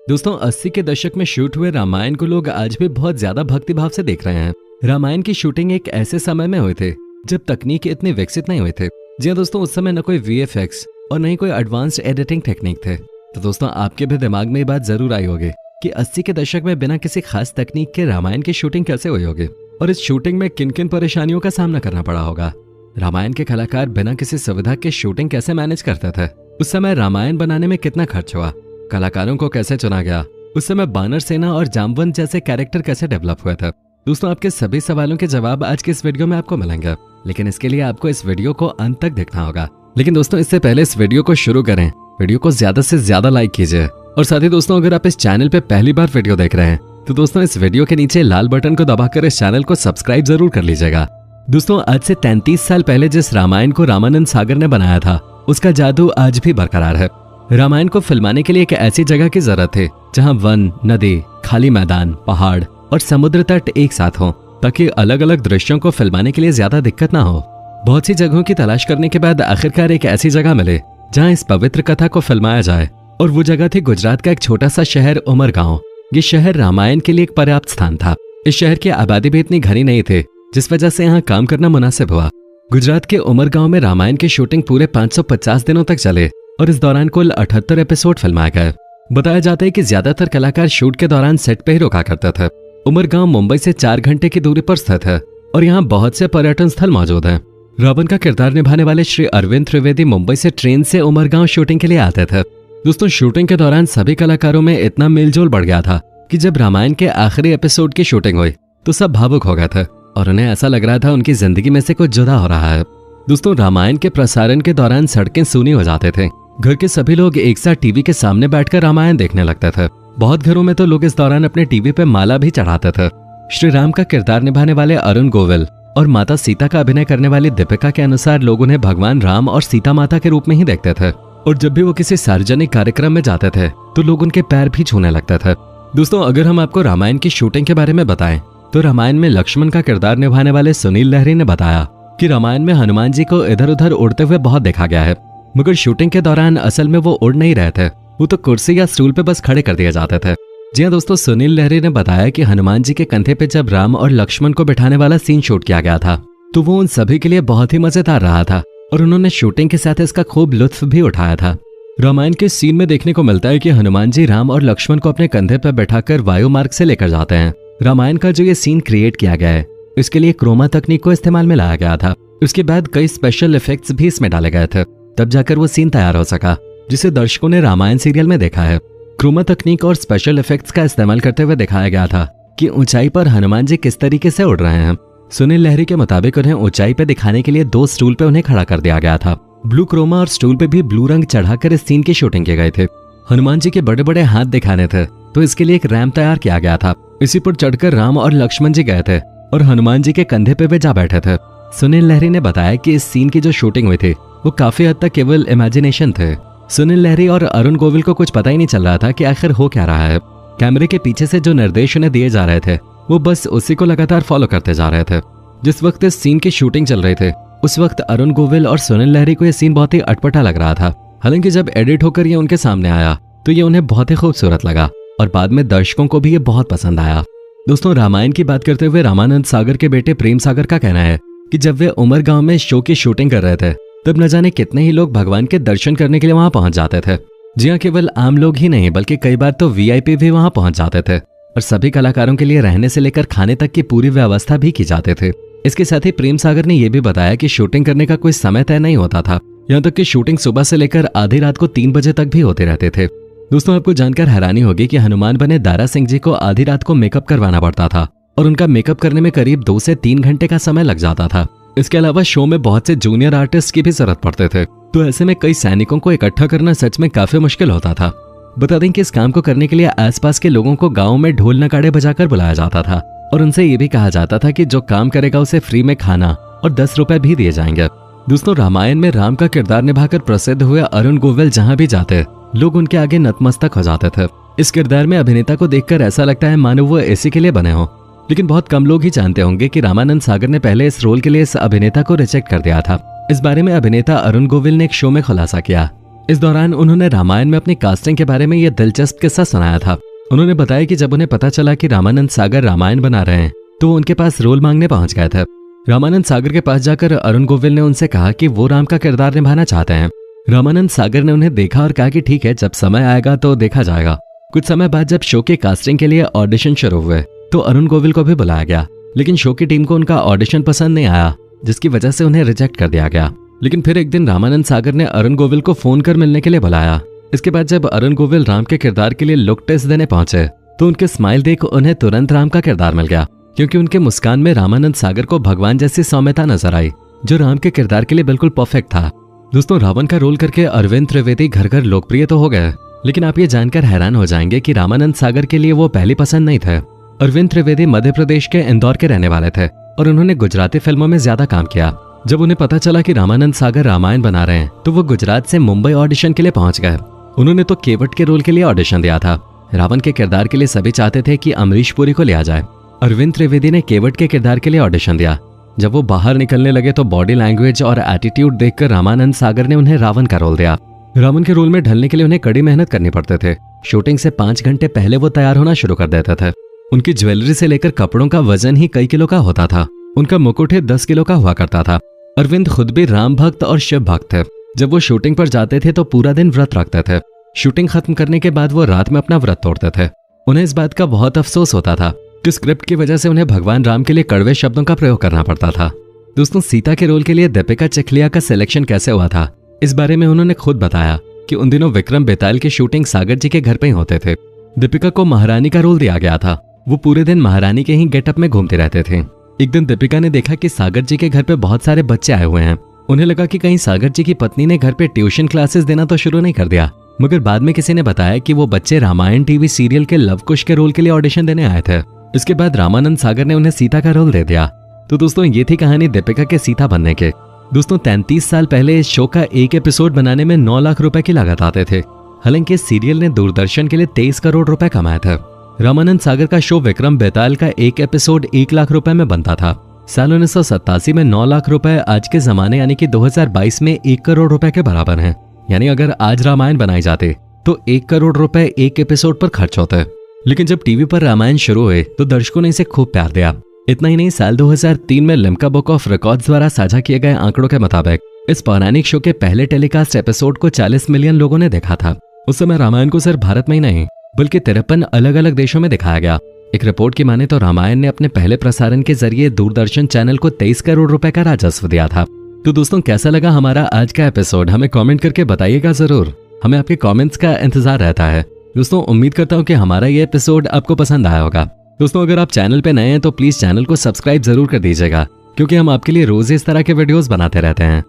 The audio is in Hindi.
दोस्तों 80 के दशक में शूट हुए रामायण को लोग आज भी बहुत ज्यादा भक्तिभाव से देख रहे हैं। रामायण की शूटिंग एक ऐसे समय में हुए थे जब तकनीक इतने विकसित नहीं हुए थे। जी हाँ दोस्तों, उस समय न कोई VFX और न ही कोई एडवांस्ड एडिटिंग टेक्निक थे। तो दोस्तों आपके भी दिमाग में ये बात जरूर आई होगी कि 80 के दशक में बिना किसी खास तकनीक के रामायण की शूटिंग कैसे हुई होगी और इस शूटिंग में किन किन परेशानियों का सामना करना पड़ा होगा। रामायण के कलाकार बिना किसी सुविधा के शूटिंग कैसे मैनेज करते थे, उस समय रामायण बनाने में कितना खर्च हुआ, कलाकारों को कैसे चुना गया, उस समय बानर सेना और जामवंत जैसे कैरेक्टर कैसे डेवलप हुए थे। दोस्तों आपके सभी सवालों के जवाब आज के इस वीडियो में आपको मिलेंगे, लेकिन इसके लिए आपको इस वीडियो को अंत तक देखना होगा। लेकिन दोस्तों इससे पहले इस वीडियो को शुरू करें, वीडियो को ज्यादा से ज्यादा लाइक कीजिए और साथ ही दोस्तों अगर आप इस चैनल पे पहली बार वीडियो देख रहे हैं तो दोस्तों इस वीडियो के नीचे लाल बटन को दबाकर इस चैनल को सब्सक्राइब जरूर कर लीजिएगा। दोस्तों आज से 33 साल पहले जिस रामायण को रामानंद सागर ने बनाया था उसका जादू आज भी बरकरार है। रामायण को फिल्माने के लिए एक ऐसी जगह की जरूरत थी जहां वन, नदी, खाली मैदान, पहाड़ और समुद्र तट एक साथ हों ताकि अलग अलग दृश्यों को फिल्माने के लिए ज्यादा दिक्कत ना हो। बहुत सी जगहों की तलाश करने के बाद आखिरकार एक ऐसी जगह मिले जहां इस पवित्र कथा को फिल्माया जाए और वो जगह थी गुजरात का एक छोटा सा शहर उमरगांव। ये शहर रामायण के लिए एक पर्याप्त स्थान था। इस शहर की आबादी भी इतनी घनी नहीं थी जिस वजह से यहाँ काम करना मुनासिब हुआ। गुजरात के उमरगांव में रामायण की शूटिंग पूरे 550 दिनों तक चले और इस दौरान कुल 78 एपिसोड फिल्माए गए। बताया जाता है कि ज्यादातर कलाकार शूट के दौरान सेट पे ही रुका करते थे। उमरगांव मुंबई से 4 घंटे की दूरी पर स्थित है और यहाँ बहुत से पर्यटन स्थल मौजूद हैं। रावण का किरदार निभाने वाले श्री अरविंद त्रिवेदी मुंबई से ट्रेन से उमरगांव शूटिंग के लिए आते थे। दोस्तों शूटिंग के दौरान सभी कलाकारों में इतना मेलजोल बढ़ गया था कि जब रामायण के आखिरी एपिसोड की शूटिंग हुई तो सब भावुक हो गए थे और उन्हें ऐसा लग रहा था उनकी जिंदगी में से कुछ जुदा हो रहा है। दोस्तों रामायण के प्रसारण के दौरान सड़कें सूनी हो जाते थे। घर के सभी लोग एक साथ टीवी के सामने बैठकर रामायण देखने लगते थे। बहुत घरों में तो लोग इस दौरान अपने टीवी पे माला भी चढ़ाते थे। श्री राम का किरदार निभाने वाले अरुण गोविल और माता सीता का अभिनय करने वाली दीपिका के अनुसार लोग उन्हें भगवान राम और सीता माता के रूप में ही देखते थे और जब भी वो किसी सार्वजनिक कार्यक्रम में जाते थे तो लोग उनके पैर भी छूने लगते थे। दोस्तों अगर हम आपको रामायण की शूटिंग के बारे में बताएं तो रामायण में लक्ष्मण का किरदार निभाने वाले सुनील लहरी ने बताया कि रामायण में हनुमान जी को इधर उधर उड़ते हुए बहुत देखा गया है, मगर शूटिंग के दौरान असल में वो उड़ नहीं रहे थे, वो तो कुर्सी या स्टूल पे बस खड़े कर दिए जाते थे। जी हाँ दोस्तों, सुनील लहरी ने बताया कि हनुमान जी के कंधे पे जब राम और लक्ष्मण को बिठाने वाला सीन शूट किया गया था तो वो उन सभी के लिए बहुत ही मजेदार रहा था और उन्होंने शूटिंग के साथ इसका खूब लुत्फ भी उठाया था। रामायण के सीन में देखने को मिलता है कि हनुमान जी राम और लक्ष्मण को अपने कंधे पर बैठाकर वायु मार्ग से लेकर जाते हैं। रामायण का जो ये सीन क्रिएट किया गया है इसके लिए क्रोमा तकनीक को इस्तेमाल में लाया गया था। उसके बाद कई स्पेशल इफेक्ट्स भी इसमें डाले गए थे, तब जाकर वो सीन तैयार हो सका जिसे दर्शकों ने रामायण सीरियल में देखा है। क्रोमा तकनीक और स्पेशल इफेक्ट्स का इस्तेमाल करते हुए दिखाया गया था कि ऊंचाई पर हनुमान जी किस तरीके से उड़ रहे हैं। सुनील लहरी के मुताबिक उन्हें ऊंचाई पे दिखाने के लिए 2 स्टूल पे उन्हें खड़ा कर दिया गया था। ब्लू क्रोमा और स्टूल पे भी ब्लू रंग चढ़ाकर इस सीन की शूटिंग किए गए थे। हनुमान जी के बड़े बड़े हाथ दिखाने थे तो इसके लिए एक रैंप तैयार किया गया था। इसी पर चढ़कर राम और लक्ष्मण जी गए थे और हनुमान जी के कंधे पे वे जा बैठे थे। सुनील लहरी ने बताया कि इस सीन की जो शूटिंग हुई थी वो काफी हद तक केवल इमेजिनेशन थे। सुनील लहरी और अरुण गोविल को कुछ पता ही नहीं चल रहा था कि आखिर हो क्या रहा है। कैमरे के पीछे से जो निर्देश उन्हें दिए जा रहे थे वो बस उसी को लगातार फॉलो करते जा रहे थे। जिस वक्त इस सीन की शूटिंग चल रही थी उस वक्त अरुण गोविल और सुनील लहरी को यह सीन बहुत ही अटपटा लग रहा था। हालांकि जब एडिट होकर ये उनके सामने आया तो ये उन्हें बहुत ही खूबसूरत लगा और बाद में दर्शकों को भी ये बहुत पसंद आया। दोस्तों रामायण की बात करते हुए रामानंद सागर के बेटे प्रेम सागर का कहना है कि जब वे उमरगांव में शो की शूटिंग कर रहे थे तब न जाने कितने ही लोग भगवान के दर्शन करने के लिए वहां पहुंच जाते थे। जी हाँ, केवल आम लोग ही नहीं बल्कि कई बार तो VIP भी वहां पहुंच जाते थे और सभी कलाकारों के लिए रहने से लेकर खाने तक की पूरी व्यवस्था भी की जाती थी। इसके साथ ही प्रेम सागर ने यह भी बताया कि शूटिंग करने का कोई समय तय नहीं होता था, यहाँ तक कि शूटिंग सुबह से लेकर आधी रात को 3 बजे तक भी होते रहते थे। दोस्तों आपको जानकर हैरानी होगी कि हनुमान बने दारा सिंह जी को आधी रात को मेकअप करवाना पड़ता था और उनका मेकअप करने में करीब 2 से 3 घंटे का समय लग जाता था। इसके अलावा शो में बहुत से जूनियर आर्टिस्ट की भी जरूरत पड़ते थे, तो ऐसे में कई सैनिकों को इकट्ठा करना सच में काफी मुश्किल होता था। बता दें कि इस काम को करने के लिए आसपास के लोगों को गाँव में ढोल नगाड़े बजाकर बुलाया जाता था और उनसे ये भी कहा जाता था कि जो काम करेगा उसे फ्री में खाना और 10 रुपए भी दिए जाएंगे। दोस्तों रामायण में राम का किरदार निभाकर प्रसिद्ध हुए अरुण गोविल जहाँ भी जाते लोग उनके आगे नतमस्तक हो जाते थे। इस किरदार में अभिनेता को देखकर ऐसा लगता है मानो वो इसी के लिए बने हों। लेकिन बहुत कम लोग ही जानते होंगे कि रामानंद सागर ने पहले इस रोल के लिए इस अभिनेता को रिजेक्ट कर दिया था। इस बारे में अभिनेता अरुण गोविल ने एक शो में खुलासा किया। इस दौरान उन्होंने रामायण में अपनी कास्टिंग के बारे में यह दिलचस्प किस्सा सुनाया था। उन्होंने बताया कि जब उन्हें पता चला कि रामानंद सागर रामायण बना रहे हैं तो वो उनके पास रोल मांगने पहुंच गए थे। रामानंद सागर के पास जाकर अरुण गोविल ने उनसे कहा कि वो राम का किरदार निभाना चाहते हैं। रामानंद सागर ने उन्हें देखा और कहा कि ठीक है, जब समय आएगा तो देखा जाएगा। कुछ समय बाद जब शो के कास्टिंग के लिए ऑडिशन शुरू हुए तो अरुण गोविल को भी बुलाया गया, लेकिन शो की टीम को उनका ऑडिशन पसंद नहीं आया, जिसकी वजह से उन्हें रिजेक्ट कर दिया गया। लेकिन फिर एक दिन रामानंद सागर ने अरुण गोविल को फोन कर मिलने के लिए बुलाया। इसके बाद जब अरुण गोविल राम के किरदार के लिए लुक टेस्ट देने पहुंचे तो उनके स्माइल देख उन्हें तुरंत राम का किरदार मिल गया, क्योंकि उनके मुस्कान में रामानंद सागर को भगवान जैसी सौम्यता नजर आई, जो राम के किरदार के लिए बिल्कुल परफेक्ट था। दोस्तों, रावण का रोल करके अरविंद त्रिवेदी घर घर लोकप्रिय तो हो गए, लेकिन आप ये जानकर हैरान हो जाएंगे कि रामानंद सागर के लिए वो पहली पसंद नहीं थे। अरविंद त्रिवेदी मध्य प्रदेश के इंदौर के रहने वाले थे और उन्होंने गुजराती फिल्मों में ज्यादा काम किया। जब उन्हें पता चला कि रामानंद सागर रामायण बना रहे हैं तो वो गुजरात से मुंबई ऑडिशन के लिए पहुंच गए। उन्होंने तो केवट के रोल के लिए ऑडिशन दिया था। रावण के किरदार के लिए सभी चाहते थे कि अमरीश पुरी को लिया जाए। अरविंद त्रिवेदी ने केवट के किरदार के लिए ऑडिशन दिया। जब वो बाहर निकलने लगे तो बॉडी लैंग्वेज और एटीट्यूड देखकर रामानंद सागर ने उन्हें रावण का रोल दिया। रावण के रोल में ढलने के लिए उन्हें कड़ी मेहनत करनी पड़ते थे। शूटिंग से 5 घंटे पहले वो तैयार होना शुरू कर देते थे। उनकी ज्वेलरी से लेकर कपड़ों का वजन ही कई किलो का होता था। उनका मुकुट 10 किलो का हुआ करता था। अरविंद खुद भी राम भक्त और शिव भक्त थे। जब वो शूटिंग पर जाते थे तो पूरा दिन व्रत रखते थे। शूटिंग खत्म करने के बाद वो रात में अपना व्रत तोड़ते थे। उन्हें इस बात का बहुत अफसोस होता था कि स्क्रिप्ट की वजह से उन्हें भगवान राम के लिए कड़वे शब्दों का प्रयोग करना पड़ता था। दोस्तों, सीता के रोल के लिए दीपिका चिखलिया का सिलेक्शन कैसे हुआ था, इस बारे में उन्होंने खुद बताया कि उन दिनों विक्रम बेताल की शूटिंग सागर जी के घर पे ही होते थे। दीपिका को महारानी का रोल दिया गया था। वो पूरे दिन महारानी के ही गेटअप में घूमते रहते थे। एक दिन दीपिका ने देखा कि सागर जी के घर पे बहुत सारे बच्चे आए हुए हैं। उन्हें लगा कि कहीं सागर जी की पत्नी ने घर पे ट्यूशन क्लासेस देना तो शुरू नहीं कर दिया, मगर बाद में किसी ने बताया कि वो बच्चे रामायण टीवी सीरियल के लव कुश के रोल के लिए ऑडिशन देने आए थे। इसके बाद रामानंद सागर ने उन्हें सीता का रोल दे दिया। तो दोस्तों, ये थी कहानी दीपिका के सीता बनने के। दोस्तों, 33 साल पहले इस शो का एक एपिसोड बनाने में 9 लाख रुपए की लागत आते थे। हालांकि इस सीरियल ने दूरदर्शन के लिए 23 करोड़ रुपए कमाए थे। रामानंद सागर का शो विक्रम बेताल का एक एपिसोड 1 लाख रुपए में बनता था। साल 1987 में 9 लाख रुपए आज के जमाने यानी कि 2022 में 1 करोड़ रुपए के बराबर हैं। यानी अगर आज रामायण बनाए जाते तो 1 करोड़ रुपए एक एपिसोड पर खर्च होते। लेकिन जब टीवी पर रामायण शुरू हुए तो दर्शकों ने इसे खूब प्यार दिया। इतना ही नहीं, साल 2003 में लिम्का बुक ऑफ रिकॉर्ड्स द्वारा साझा किए गए आंकड़ों के मुताबिक इस पौराणिक शो के पहले टेलीकास्ट एपिसोड को 40 मिलियन लोगों ने देखा था। उस समय रामायण को सिर्फ भारत में ही नहीं बल्कि 53 अलग अलग देशों में दिखाया गया। एक रिपोर्ट की माने तो रामायण ने अपने पहले प्रसारण के जरिए दूरदर्शन चैनल को 23 करोड़ रुपए का राजस्व दिया था। तो दोस्तों, कैसा लगा हमारा आज का एपिसोड, हमें कमेंट करके बताइएगा जरूर। हमें आपके कमेंट्स का इंतजार रहता है। दोस्तों, उम्मीद करता हूँ कि हमारा ये एपिसोड आपको पसंद आया होगा। दोस्तों, अगर आप चैनल पे नए हैं तो प्लीज चैनल को सब्सक्राइब जरूर कर दीजिएगा, क्योंकि हम आपके लिए रोज इस तरह के वीडियोस बनाते रहते हैं।